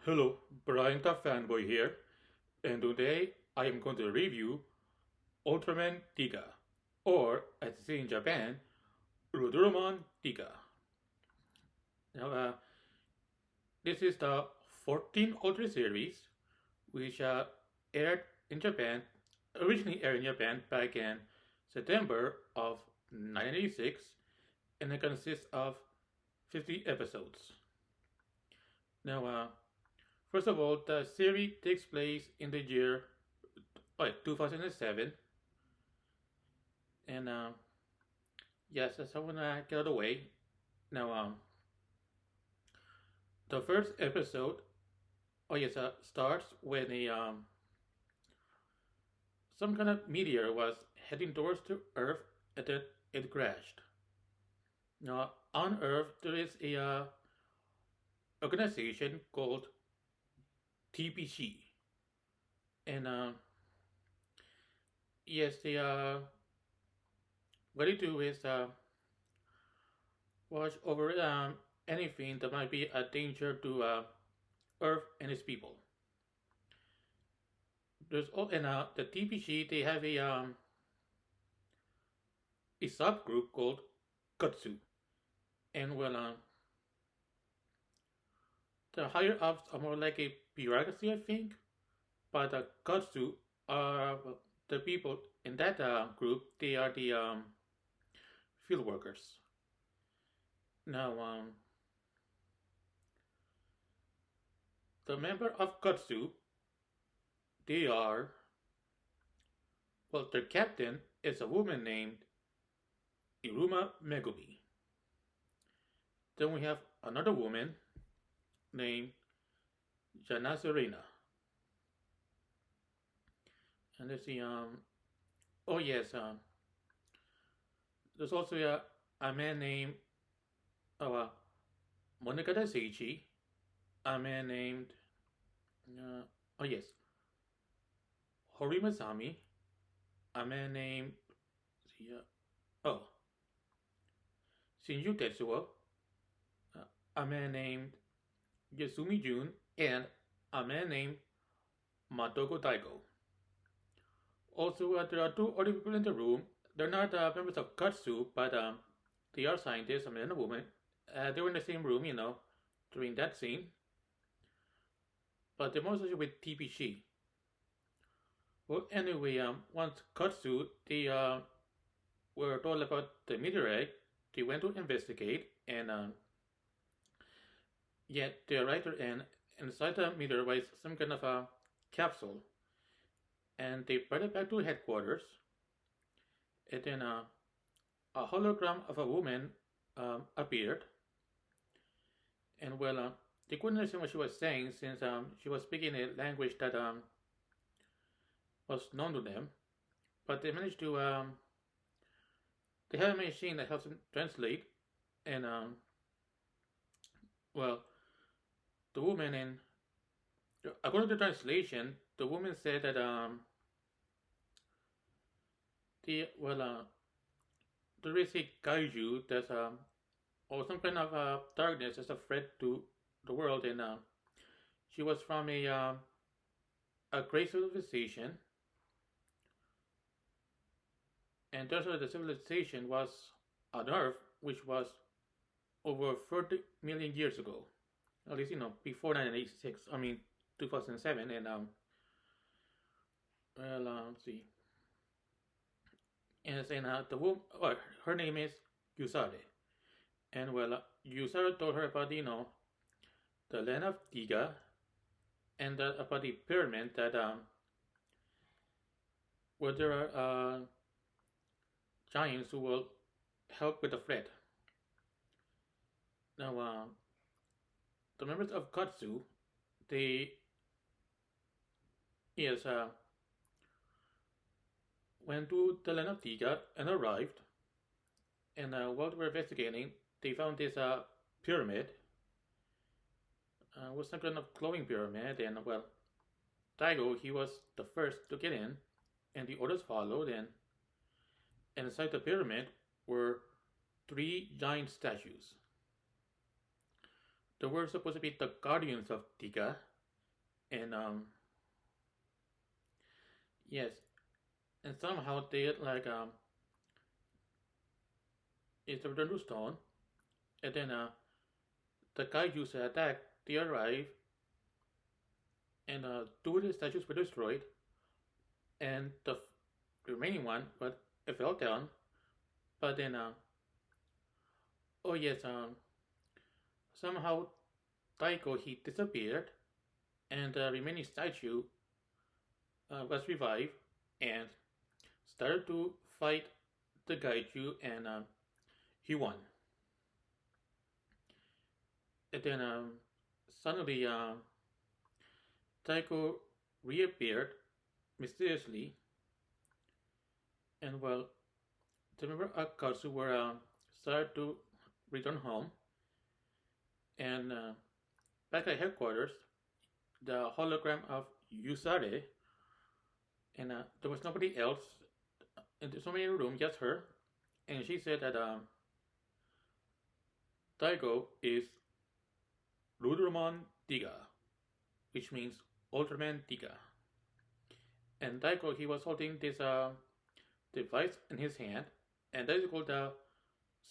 Hello, Brian the Fanboy here, and today I am going to review Ultraman Tiga, or as they say in Japan, Uruturoman Tiga. Now, this is the 14th Ultra series, which aired in Japan, originally aired in Japan back in September of 1986, and it consists of 50 episodes. Now, first of all, the series takes place in the year 2007, and yes, that's I wanna get out of the way. Now, the first episode, starts when a some kind of meteor was heading towards the Earth, and then it crashed. Now, on Earth, there is a organization called TPC, and yes, they what they do is watch over anything that might be a danger to Earth and its people. There's all and the TPC they have a subgroup called Kutsu, and the higher ups are more like a bureaucracy, I think, but the Kutsu are the people in that group. They are the field workers. Now, the member of Kutsu, they are their captain is a woman named Iruma Megumi. Then we have another woman named Jana Serena. And let's see, oh yes, there's also a man named Monika Seichi, a man named, oh yes, Hori Masami, a man named, oh, Shinju Tetsuo, a man named Yasumi Jun, and a man named Matoko Daigo. Also, there are two other people in the room. They're not members of Katsu, but they are scientists, a man and a woman. They were in the same room, during that scene. But they're mostly with TPC. Well, anyway, once Katsu, they were told about the meteorite, they went to investigate, and yet they arrived and inside the meteor was some kind of a capsule, and they brought it back to headquarters, and then a hologram of a woman appeared, and they couldn't understand what she was saying since she was speaking a language that was known to them, but they managed to they have a machine that helps them translate, and well, the woman in according to the translation, the woman said that there is a kaiju that's or some kind of darkness that's a threat to the world, and she was from a great civilization, and also the civilization was on Earth, which was over 30 million years ago, at least before 1986. I mean 2007, and let's see, and saying the woman, her name is Yusare, and Yusare told her about the land of Tiga, and about the pyramid that where there are giants who will help with the threat. Now, the members of Katsu, they yes went to the land of Tiga and arrived, and while they were investigating, they found this pyramid. Was some kind of glowing pyramid, and Daigo, he was the first to get in, and the others followed, and inside the pyramid were three giant statues. They were supposed to be the guardians of Tiga, And yes, and somehow they like it's a return to stone, and then the kaiju attack. They arrive, and two of the statues were destroyed, and the remaining one, but it fell down. But then, oh yes, somehow Taiko he disappeared, and the remaining statue was revived and started to fight the kaiju, and he won. And then suddenly, Taiko reappeared mysteriously, and well, the member of Katsu were started to return home, and back at headquarters, the hologram of Yusare, and there was nobody else, and there's nobody in the room, just her, and she said that Daigo is Uruturoman Tiga, which means Ultraman Tiga. And Daigo, he was holding this device in his hand, and that is called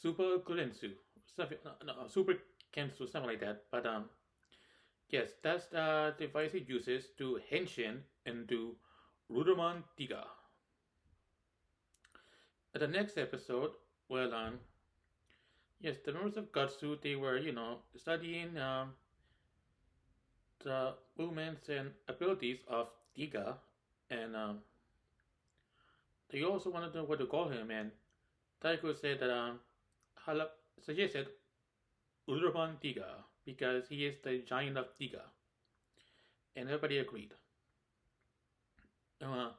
Super Kurensu, something, no, Super Kensu, something like that. But yes, that's the device he uses to henshin into Ruderman Tiga. At the next episode, well, yes, the members of Gatsu, they were, studying the movements and abilities of Tiga, and they also wanted to know what to call him, and Taiko said that suggested Ultraman Tiga because he is the giant of Tiga, and everybody agreed. Uh,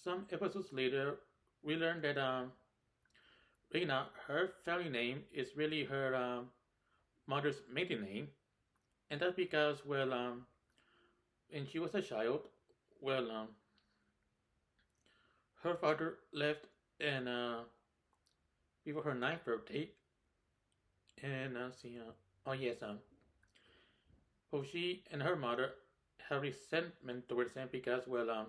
some episodes later, we learned that Reina, her family name is really her mother's maiden name, and that's because, well, when she was a child, well, her father left and before her ninth birthday, and see, oh yes, both she and her mother have resentment towards him because, well,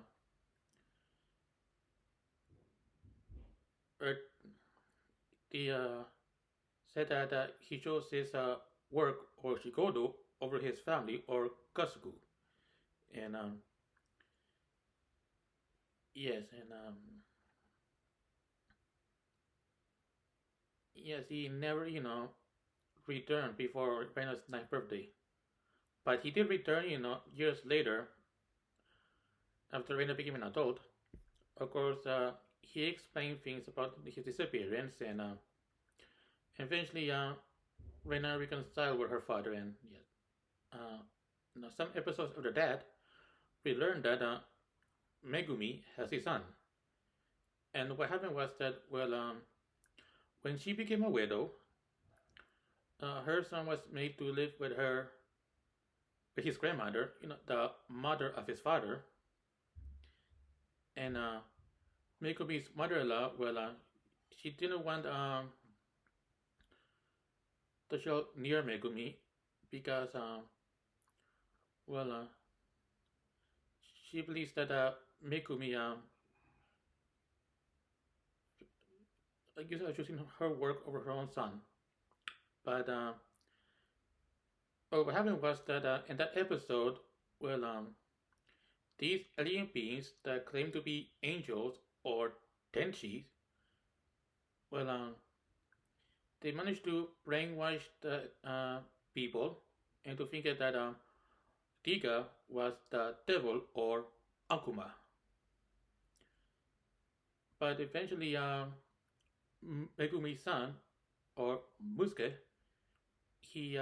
er, the said that he chose his work or shikodo over his family or kasuku, and yes, and yes, he never, returned before Rena's ninth birthday. But he did return, years later after Rena became an adult. Of course, he explained things about his disappearance, and eventually, Rena reconciled with her father. And yes, some episodes after that, we learned that Megumi has a son. And what happened was that, well, when she became a widow, her son was made to live with his grandmother, the mother of his father, and Mikumi's mother-in-law, well, she didn't want the child near Megumi because, well, she believes that Megumi, I guess, choosing her work over her own son. But what happened was that in that episode, well, these alien beings that claim to be angels or tenshis, well, they managed to brainwash the people into thinking that Tiga was the devil or Akuma. But eventually, Megumi-san or Musuke, he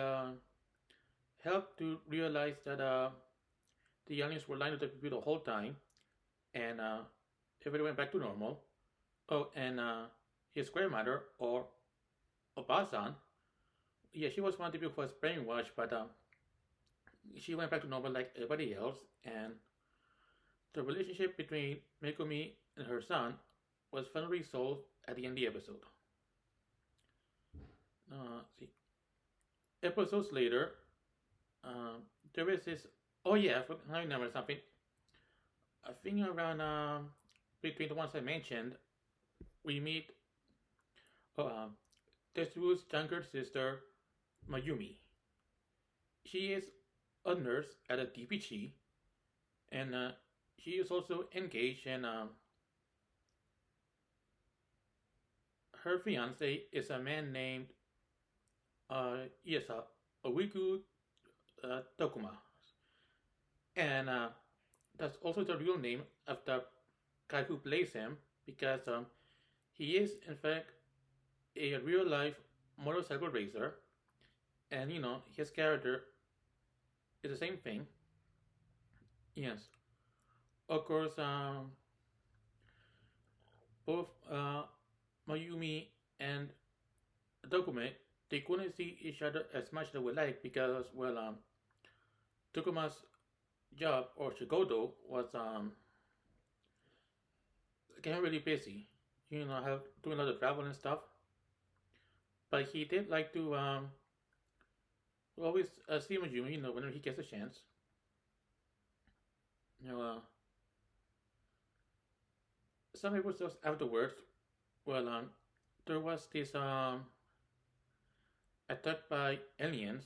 helped to realize that the aliens were lying to the people the whole time, and everything went back to normal. Oh, and his grandmother or Obasan, yeah, she was one of the people who was brainwashed, but she went back to normal like everybody else, and the relationship between Megumi and her son was finally resolved at the end of the episode. See, episodes later, there is this Oh yeah, I remember something. I think around between the ones I mentioned, we meet uh, Tetsuo's younger sister Mayumi. She is a nurse at a DPG, and she is also engaged, and her fiance is a man named yes, Owiku Tokuma, and that's also the real name of the guy who plays him because he is in fact a real life motorcycle racer, and his character is the same thing. Yes, of course, both Mayumi and Dokume, they couldn't see each other as much as they would like because, well, Tokuma's job or Shigodo was getting really busy. Have doing a lot of travel and stuff. But he did like to always see Mayumi, whenever he gets a chance. You know, some episodes afterwards, well, there was this attack by aliens,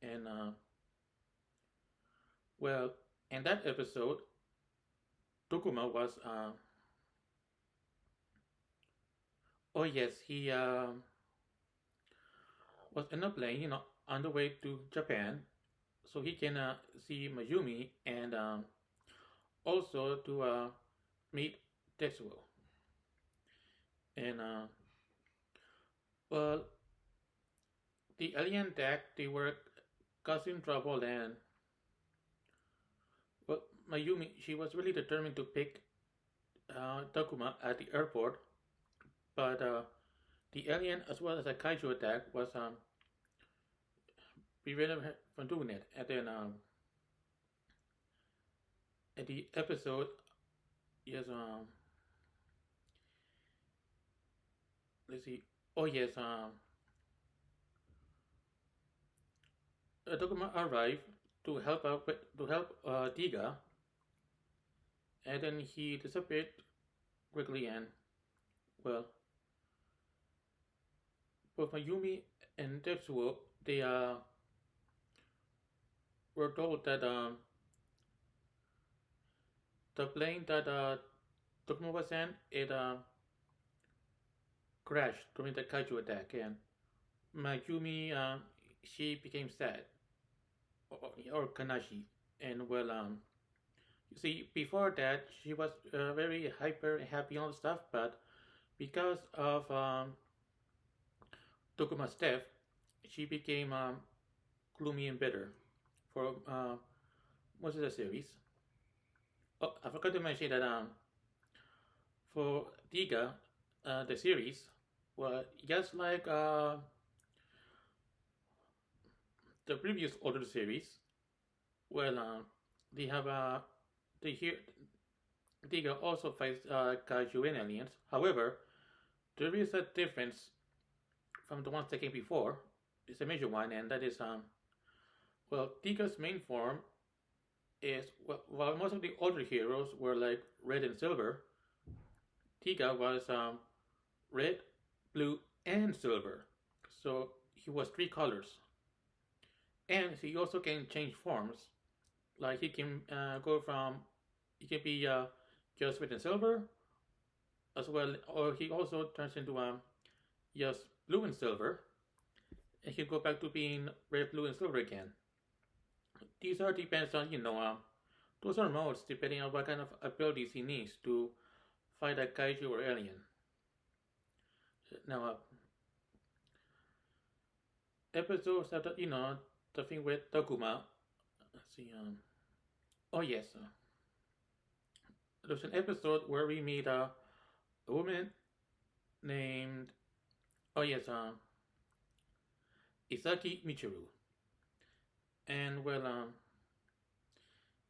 and well, in that episode, Tokuma was oh yes, he was in a plane, on the way to Japan, so he can see Mayumi and also to meet Tetsuo. And well, the alien deck they were causing trouble, and well, Mayumi she was really determined to pick Takuma at the airport, but the alien as well as a kaiju attack was prevented her from doing it. And then at the episode, yes, let's see. Oh yes, Takuma arrived to help out to help Tiga, and then he disappeared quickly. And well, both Mayumi and Tetsuo they were told that the plane that Takuma was in it crashed during the kaiju attack, and Mayumi she became sad or Kanashi, and well you see before that she was very hyper happy on stuff, but because of Tokuma's death, she became gloomy and bitter for most of the series. Oh, I forgot to mention that for Tiga, the series, well, just like the previous older series, well, they have they here Tiga also fights kaiju and aliens. However, there is a difference from the ones that came before. It's a major one, and that is well, Tiga's main form is well, while most of the older heroes were like red and silver, Tiga was red, blue, and silver. So he was three colors, and he also can change forms. Like he can go from he can be just red and silver as well, or he also turns into just blue and silver, and he'll go back to being red, blue, and silver again. These are depends on those are modes depending on what kind of abilities he needs to fight a kaiju or alien. Now, episodes after the thing with Takuma. Let's see. Oh yes, there's an episode where we meet a woman named oh yes, Isaki Michiru, and well,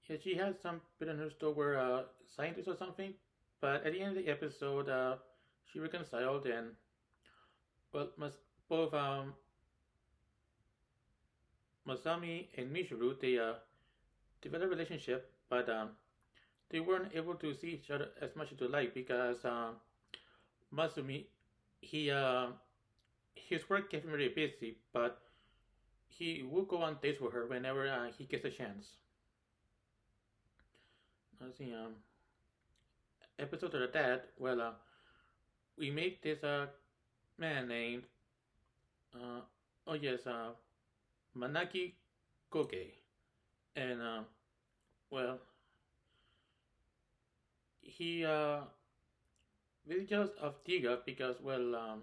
yeah, she has some bit in her store where scientist or something, but at the end of the episode, she reconciled, and well, both Masami and Michiru developed a relationship, but they weren't able to see each other as much as they like because Masumi, he his work kept him very busy, but he will go on dates with her whenever he gets a chance. Let's see, episode of that, well, we meet this man named, uh, oh yes, Manaki Koge. And, well, he really jealous of Tiga because, well, I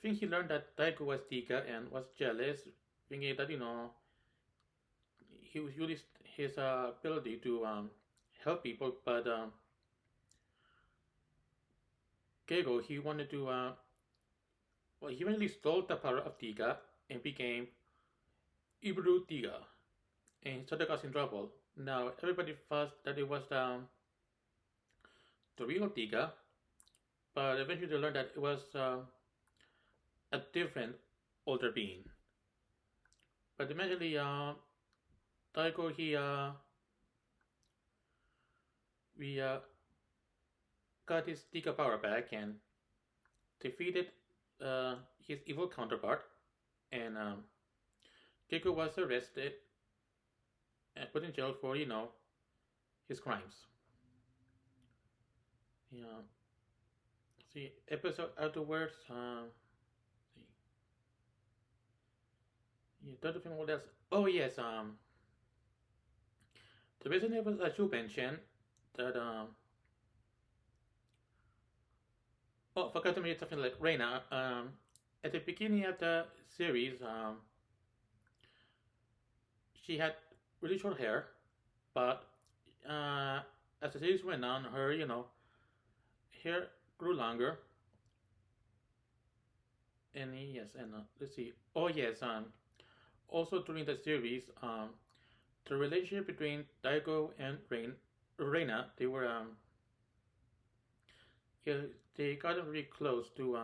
think he learned that Taiko was Tiga and was jealous, thinking that, he was using his ability to help people, but Keigo, he wanted to, well, he eventually stole the power of Tiga and became Iburu Tiga, and he started causing trouble. Now, everybody thought that it was the real Tiga, but eventually they learned that it was a different older being. But eventually, Taiko, we got his Tiga power back and defeated his evil counterpart, and Keiko was arrested and put in jail for, his crimes. Yeah. See, episode afterwards, see. Yeah, third film, what else? Oh, yes, the reason it was a mention that, oh, forgot to mention something like Reina. At the beginning of the series, she had really short hair, but as the series went on, her hair grew longer. And yes, and let's see. Oh yes, also during the series, the relationship between Daigo and Reina, they were yeah, they got really close to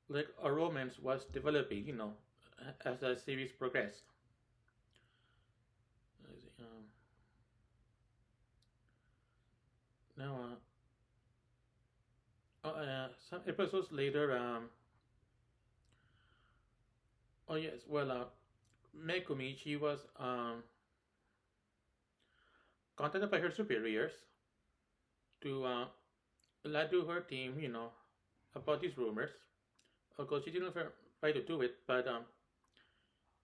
like a romance was developing, as the series progressed. Now, some episodes later, oh yes, well, Megumi, she was contacted by her superiors to lie to her team, about these rumors. Of course, she didn't try to do it, but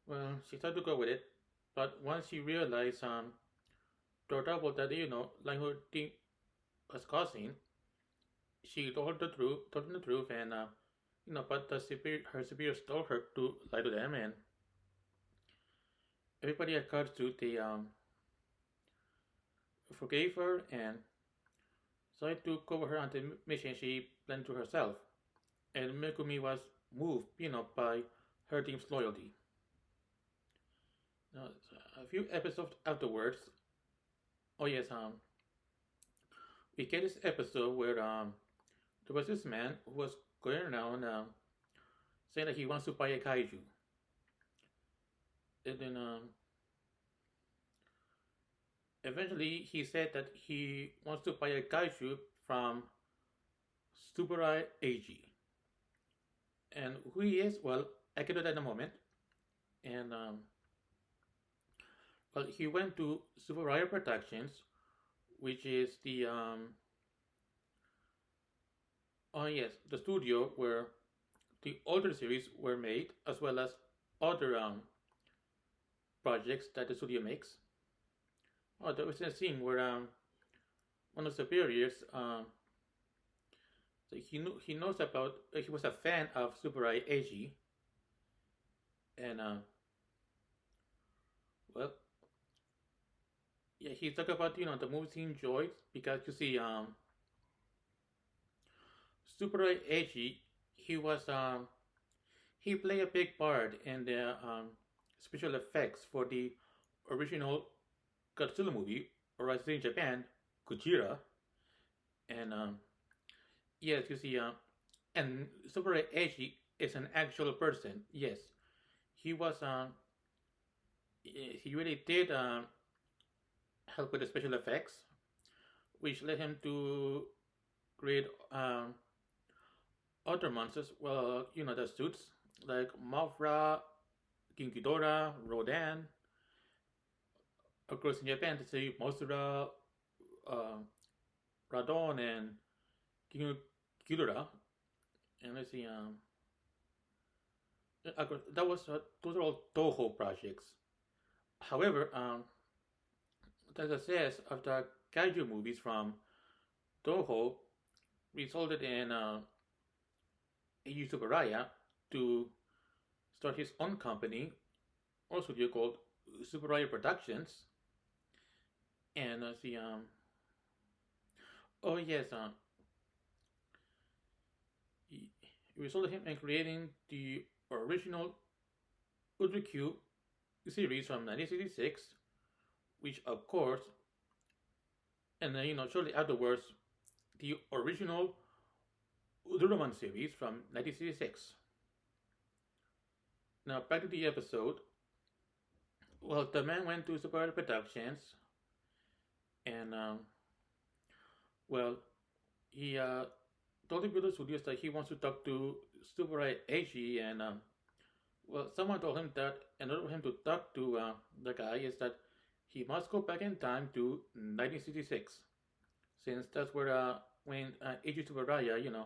well, she started to go with it. But once she realized the trouble that like her team was causing, she told them the truth, and but her superiors told her to lie to them, and everybody at Katsu, they forgave her and decided to cover her on the mission she planned to herself. And Megumi was moved, by her team's loyalty. Now, a few episodes afterwards, oh yes, we get this episode where there was this man who was going around saying that he wants to buy a kaiju, and then eventually he said that he wants to buy a kaiju from Subarai AG. And who he is, well, I can do that in a moment. And well, he went to Subarai Productions, which is the oh yes, the studio where the older series were made, as well as other projects that the studio makes. Oh, there was a scene where one of the superiors, so he knows about, he was a fan of Subarai AG, and well, yeah, he talked about the movies he enjoyed, because you see, Subarai AG, he was he played a big part in the special effects for the original Godzilla movie, or as in Japan, Gojira. And yes, you see, and Super Eiji is an actual person. Yes, he was he really did help with the special effects, which led him to create other monsters. Well, the suits like Mafra, King Ghidorah, Rodan. Of course, in Japan, to say Mosura, uh, Radon, and King Ghidorah. And let's see, that was those are all Toho projects. However, the success of the kaiju movies from Toho resulted in Eiji Tsuburaya to start his own company or studio called Tsuburaya Productions. And see, oh yes, he resulted him in creating the original Ultra Q series from 1966, which of course, and then shortly afterwards, the original Uruturoman series from 1966. Now back to the episode. Well, the man went to Super Productions, and well, he told the builder studios that he wants to talk to Super Eiji, and well, someone told him that in order for him to talk to the guy is that he must go back in time to 1966, since that's where when Eiji Tsuburaya,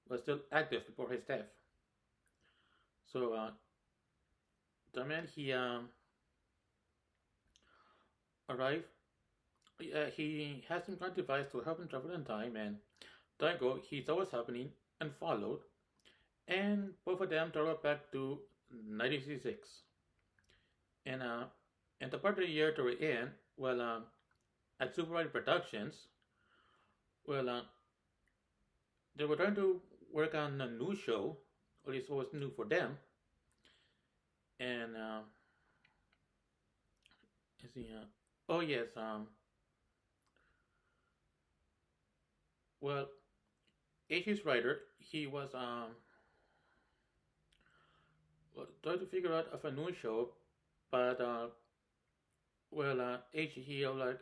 was still active before his death. So the man he arrived. He has some kind of device to help him travel in time, and Daigo he saw what's happening and followed, and both of them traveled back to 1966. And the part of the year they were in, well, at Super Productions, well, they were trying to work on a new show, or at least what was new for them, and let's see, oh yes, well, Eiichi's writer, he was well, trying to figure out of a new show, but well, Eiichi he like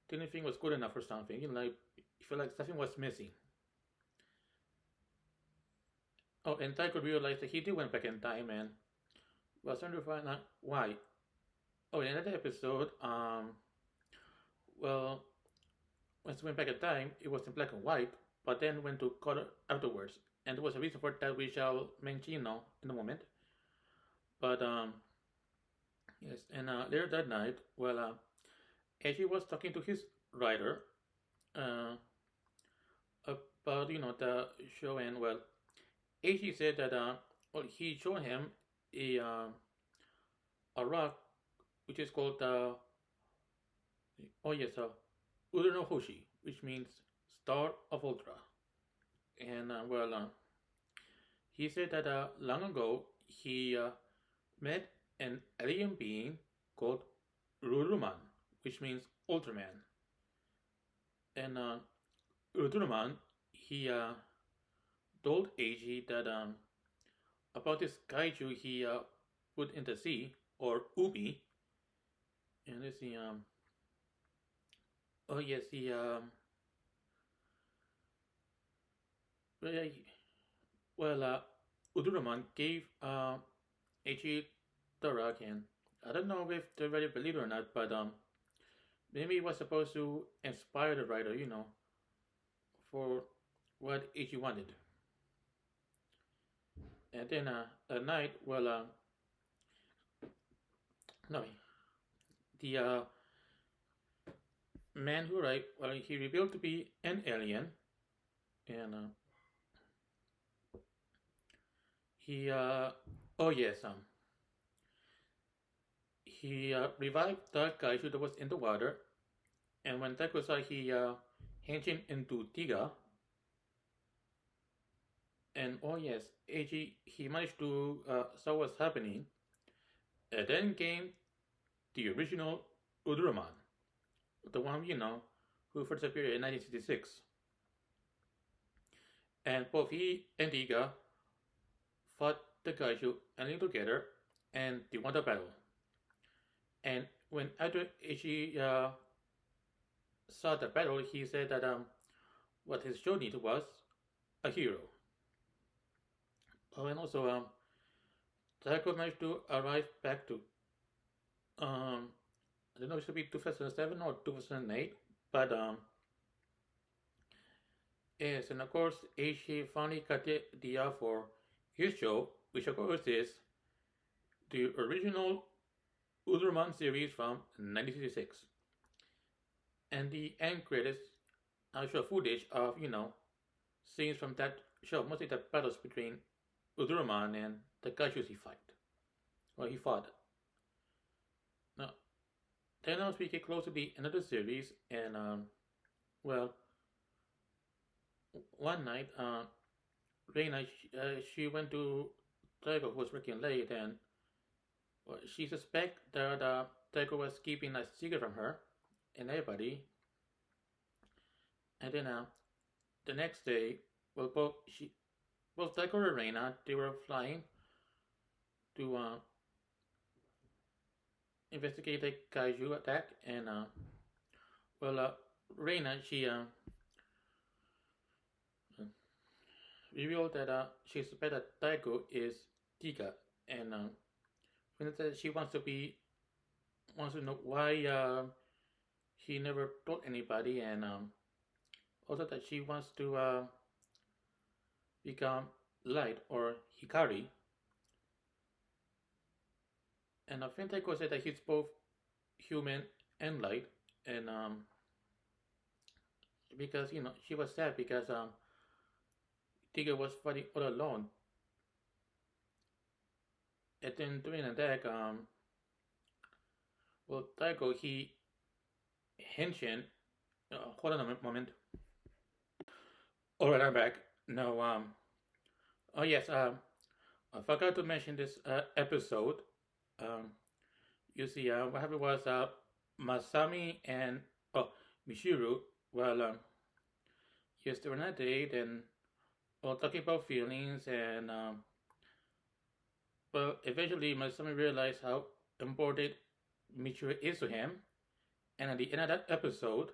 didn't think was good enough or something. Like he felt like something was missing. Oh, and Taiko realized that he did went back in time and was trying to find out why. Oh, in another episode, well, once he went back in time, it was in black and white, but then went to color afterwards. And there was a reason for that we shall mention now in a moment. But yes, and later that night, well, Eiji was talking to his writer about the show, and well, Eiji said that well he showed him a rock which is called oh yes, Uru no Hoshi, which means Star of Ultra. And well, he said that long ago he met an alien being called Uruturoman, which means Ultraman. And Uruturoman, he told Eiji that about this kaiju he put in the sea, or Ubi. And let's see, oh yes, he well, Uruturoman gave Eiji the rock, and I don't know if they really believe it or not, but maybe it was supposed to inspire the writer, for what Ichi wanted. And then at night, well, no, the man who arrived, well, he revealed to be an alien, and he, oh yes, he revived the kaiju that was in the water, and when that was he changed him into Tiga. And oh yes, Eiji he managed to saw what's happening. And then came the original Uruturoman, the one who first appeared in 1966. And both he and Tiga fought the kaiju and linked together, and they won the battle. And when after Ichi saw the battle, he said that what his show needed was a hero. Oh, and also Taiko managed to arrive back to I don't know, it should be 2007 or 2008, but yes, and of course, Ichi finally got the offer for his show, which of course is the original Ultraman series from 1966. And the end credits show footage of, scenes from that show, mostly the battles between Uruturoman and the Kaijus he fight. Well, he fought. Now, then as we get close to the end of the series, and, well, one night, Reina, she went to Tiger, who was working late, and well, she suspected that Tiger was keeping a secret from her and everybody. And then the next day, well, both Tiger and Reina, they were flying to investigate the kaiju attack, and Reina, she revealed that she suspected that Taiko is Tiga, and when she wants to know why he never told anybody, and also that she wants to become light or Hikari. And Taiko said that he's both human and light, and because she was sad because Tiga was fighting all alone. And then during the attack, well, Taiko he henshin. Hold on a moment. All right, I'm back. No, oh yes, I forgot to mention this episode. Um, you see, what happened was Masami and Mishiru. Well, yes, they were on a date and talking about feelings, and well, eventually Masami realized how important Michiru is to him, and at the end of that episode,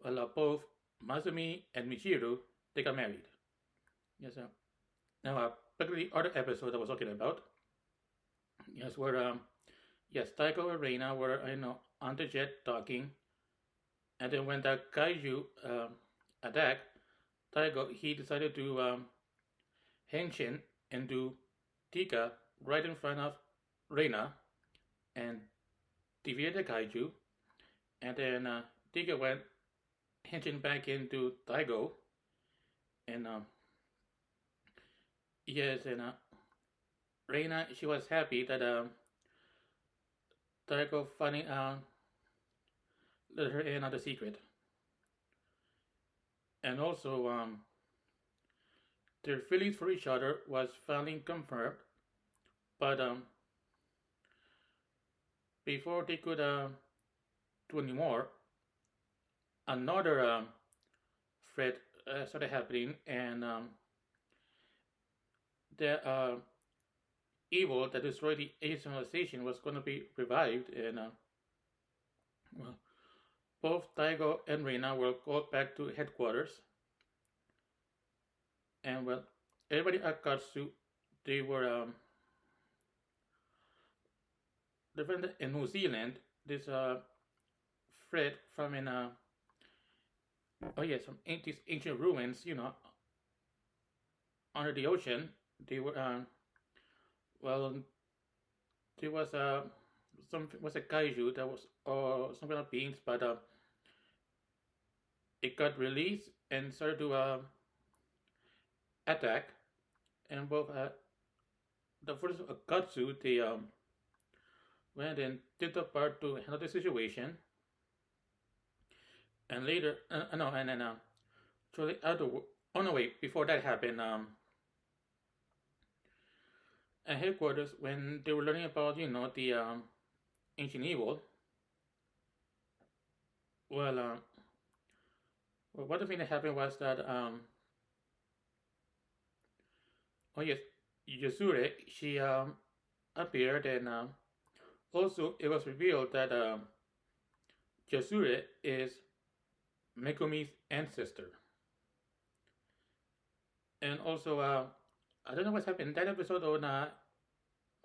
well, both Masumi and Michiru they got married. Yes, sir. Now, particularly the other episode I was talking about, yes, where yes, Taiko and Reina were on the jet talking, and then when the kaiju attacked, Taiko he decided to henshin and do Tika right in front of Reina and defeated the kaiju, and then Tika went henshin back into Taigo, and yes, and Reina she was happy that Taigo finally let her in on the secret, and also their feelings for each other was finally confirmed, but before they could do any more, another threat started happening, and the evil that destroyed the Asian civilization was going to be revived, and well, both Taigo and Reina were called back to headquarters, and well, everybody at Katsu, they were different in New Zealand. This threat from in oh yes, from these ancient ruins, under the ocean. They were well, there was a kaiju that was some kind of beings, but it got released and started to attack, and both the first Akatsu they went and did the part to handle the situation, and later no, and then shortly after, oh no wait, before that happened, at headquarters when they were learning about the ancient evil, well well, one thing that happened was that oh yes, Yasure she appeared, and also it was revealed that Yasure is Megumi's ancestor. And also, I don't know what's happened in that episode on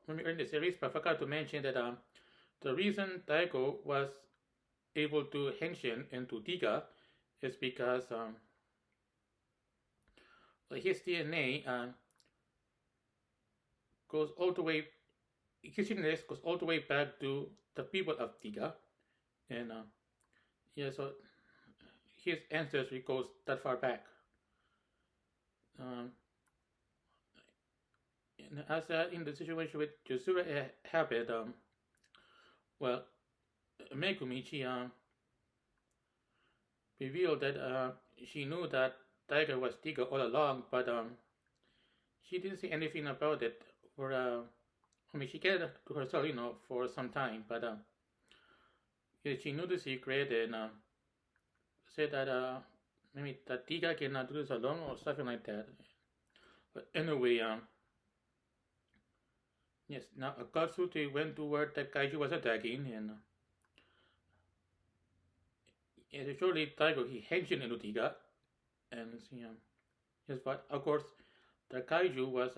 when we were in the series, but I forgot to mention that the reason Daigo was able to henshin into Tiga is because his DNA goes all the way, his genesis goes all the way back to the people of Tiga, and yeah, so his ancestry goes that far back. Um, and as in the situation with Yasura happened, well, Megumi, she revealed that she knew that Tiger was Tiga all along, but she didn't say anything about it for I mean, she kept it to herself, for some time, but yeah, she knew the secret and said that maybe that Tiga cannot do this alone or something like that. But anyway, yes, now Akatsuki went toward that Kaiju was attacking, and shortly Taigo he henshin into Tiga, and see, yes, but of course the Kaiju was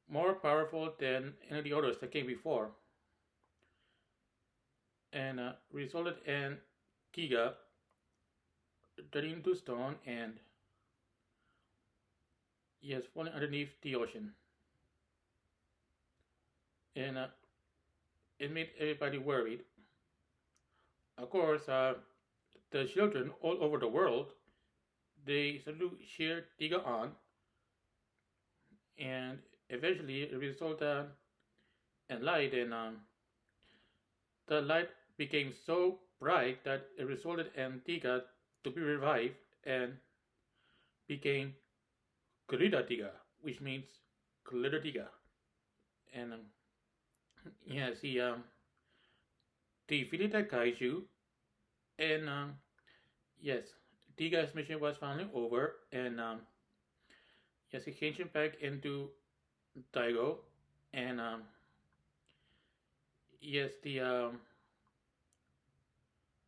more powerful than any of the others that came before, and resulted in Tiga turning into stone and yes, falling underneath the ocean, and it made everybody worried. Of course, the children all over the world they started to cheer Tiga on, and eventually it resulted in light, and the light became so bright that it resulted in Tiga to be revived and became Kurita Tiga, which means Glitter Tiga. And yes, he defeated the kaiju, and yes, Tiga's mission was finally over, and yes, he changed him back into Daigo, and yes, the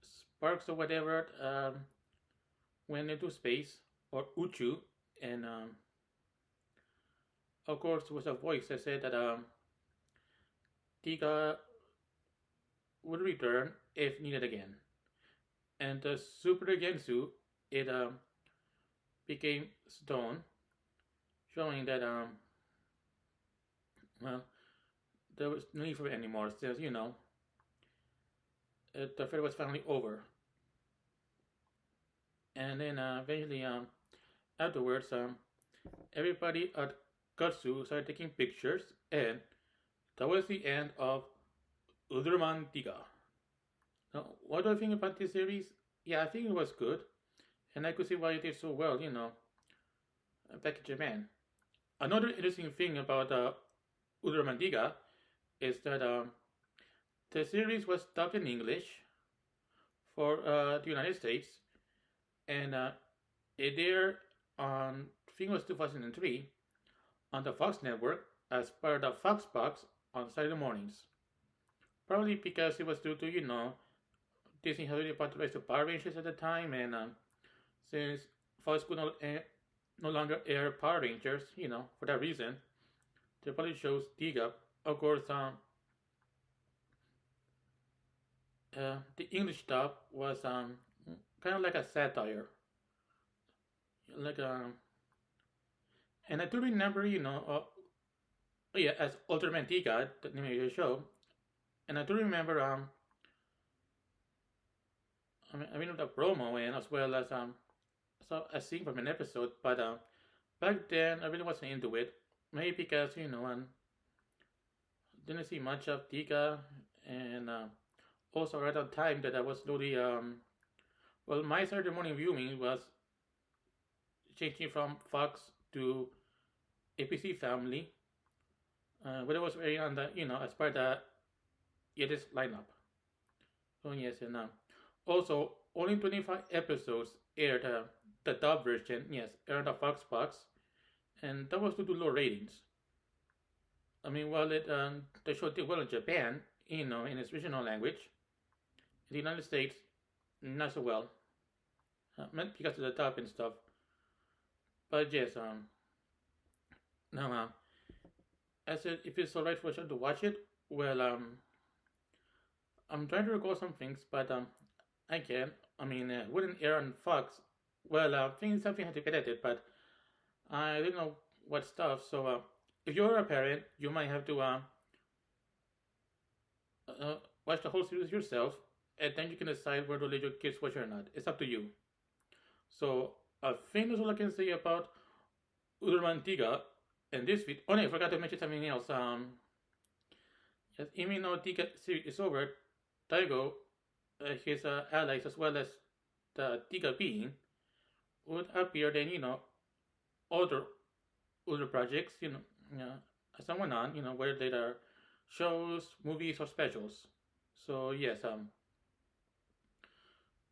sparks or whatever went into space or Uchu, and of course there was a voice that said that Tiga would return if needed again, and the Super Gensu it became stone, showing that well there was no need for it anymore since the fair was finally over, and then eventually afterwards everybody at Katsu started taking pictures, and that was the end of Ultraman Tiga. Now, what do I think about this series? Yeah, I think it was good, and I could see why it did so well, back in Japan. Another interesting thing about Ultraman Tiga is that the series was dubbed in English for the United States, and it aired on, I think it was 2003, on the Fox network as part of Fox Box on Saturday mornings. Probably because it was due to, Disney had already bought the rights to Power Rangers at the time, and since Fox could no longer air Power Rangers, for that reason, they probably chose Tiga. Of course, the English dub was kind of like a satire, like and I do remember, oh yeah, as Ultraman Tiga, the name of the show, and I do remember I mean the promo and as well as saw a scene from an episode, but back then I really wasn't into it. Maybe because didn't see much of Tiga, and also at the time that I was slowly well, my Saturday morning viewing was changing from Fox to APC Family, but it was very on the as part of the Yiddish lineup. So yes, and also only 25 episodes aired the dub version. Yes, aired on the Fox box, and that was due to low ratings. I mean, well, the show did well in Japan, in its original language. In the United States, not so well, because of the dub and stuff. But yes, now, I said if it's alright for you to watch it, well, I'm trying to recall some things, but I can. I mean, wouldn't air on Fox. Well, things something had to be edited, but I don't know what stuff. So, if you're a parent, you might have to watch the whole series yourself, and then you can decide whether to let your kids watch it or not. It's up to you. So, I think that's all I can say about Ultraman Tiga and this video. Oh, no, I forgot to mention something else. Yes, even though Tiga series is over, Taigo, his allies, as well as the Tiga being, would appear then, other other projects, as someone on, whether they are shows, movies, or specials. So yes,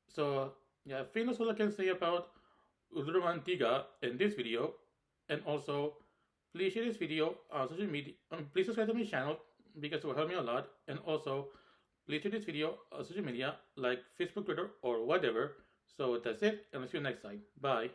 so yeah, I think that's all I can say about Uruturoman Tiga in this video, and also please share this video on social media. Please subscribe to my channel because it will help me a lot, and also please share this video on social media like Facebook, Twitter, or whatever. So that's it, and I'll see you next time. Bye.